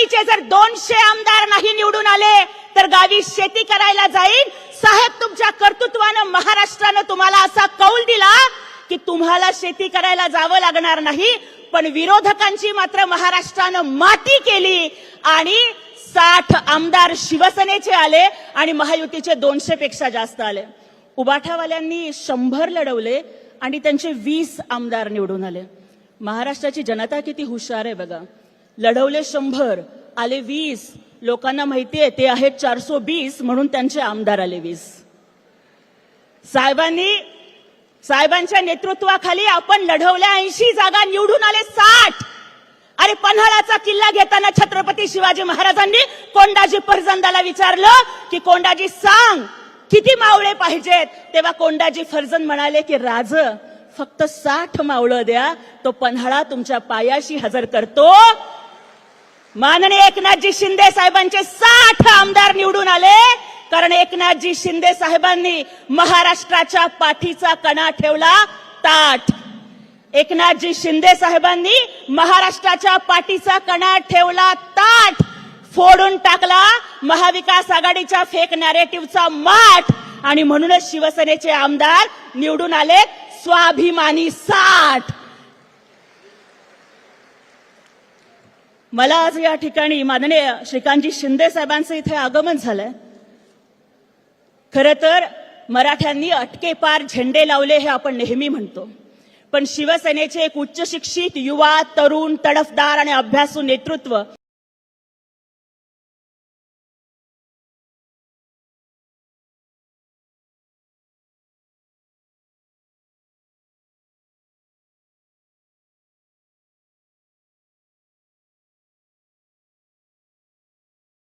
महायुतीचे जर 200 आमदार नाही निवडून आले तर गावी शेती करायला जाईल। साहेब, तुमच्या कर्तृत्वानं महाराष्ट्रानं तुम्हाला असा कौल दिला की तुम्हाला शेती करायला जावं लागणार नाही, पण विरोधकांची मात्र महाराष्ट्रानं माती केली आणि 60 आमदार शिवसेनेचे आले आणि महायुतीचे 200 पेक्षा जास्त आले। उबाठावाल्यांनी 100 लढवले आणि त्यांचे 20 आमदार निवडून आले। महाराष्ट्राची जनता किती हुशार आहे बघा। लढवले 100, आले 20, लोकांना माहितीये ते आहेत 420 म्हणून त्यांचे आमदार आले 20। साहेबांच्या नेतृत्वाखाली आपण लढवल्या 80 जागा, निवडून आले 60। अरे पन्हाळाचा किल्ला घेताना छत्रपती शिवाजी महाराजांनी कोंडाजी फर्जंदाला विचारलं की कोंडाजी सांग किती मावळे पाहिजेत, तेव्हा कोंडाजी फर्जंद म्हणाले की राज फक्त 60 मावळं द्या, तो पन्हाळा तुमच्या पायाशी हजर करतो। माननीय एकनाथजी शिंदे साहेबांचे 60 आमदार निवडून आले कारण एकनाथजी शिंदे साहेबांनी महाराष्ट्राच्या पाठीचा कणा ठेवला ताठ। एकनाथजी शिंदे साहेबांनी महाराष्ट्राच्या पाठीचा कणा ठेवला ताठ, फोडून टाकला महाविकास आघाडीच्या फेक नॅरेटिव्हचा माठ आणि म्हणूनच शिवसेनेचे आमदार निवडून आले स्वाभिमानी 60। मला आज या ठिकाणी माननीय श्रीकांतजी शिंदे साहेबांचं इथे आगमन झालंय। खरं तर मराठ्यांनी अटकेपार झेंडे लावले हे आपण नेहमी म्हणतो, पण शिवसेनेचे एक उच्च शिक्षित युवा, तरुण, तडफदार आणि अभ्यासू नेतृत्व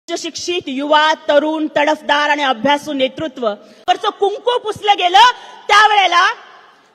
शिक्षित युवा, तरुण, तडफदार आणि अभ्यासू नेतृत्व वरचं कुंकू पुसलं गेलं। त्यावेळेला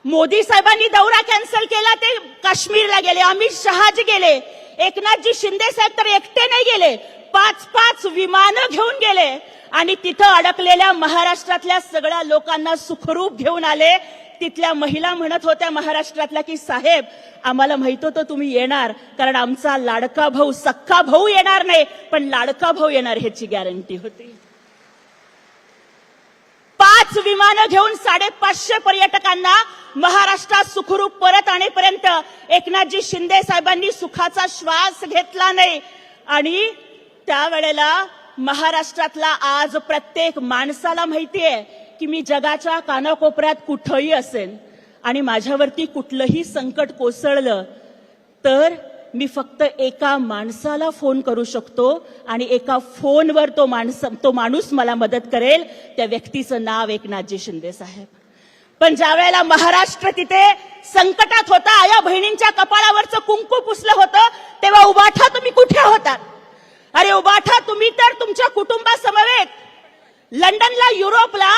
मोदी साहेबांनी दौरा कॅन्सल केला, ते काश्मीरला गेले, अमित शहाजी गेले, एकनाथजी शिंदे साहेब तर एकटे नाही गेले, 5-5 विमानं घेऊन गेले आणि तिथं अडकलेल्या महाराष्ट्रातल्या सगळ्या लोकांना सुखरूप घेऊन आले। तिथल्या महिला म्हणत होत्या महाराष्ट्रातल्या की साहेब आम्हाला माहित होतं तुम्ही येणार, कारण आमचा लाडका भाऊ, सख्खा भाऊ येणार नाही पण लाडका भाऊ येणार ह्याची गॅरंटी होती। 5 विमानं घेऊन 550 पर्यटकांना महाराष्ट्रात सुखरूप परत आणेपर्यंत एकनाथजी शिंदे साहेबांनी सुखाचा श्वास घेतला नाही आणि त्यावेळेला महाराष्ट्रातला आज प्रत्येक माणसाला माहितीये की मी जगाच्या कानाकोपऱ्यात कुठेही असेल आणि माझ्यावरती कुठलंही संकट कोसळलं तर मी फक्त एका माणसाला फोन करू शकतो आणि एका फोनवर तो माणूस मला मदत करेल, त्या व्यक्तीचं नाव एकनाथजी शिंदे साहेब। पण ज्यावेळेला महाराष्ट्र तिथे संकटात होता, आया बहिणींच्या कपाळावरचं कुंकू पुसलं होतं, तेव्हा उबाठा तुम्ही कुठे होतात? अरे उबाठा, तुम्ही तर तुमच्या कुटुंबासमवेत लंडनला, युरोपला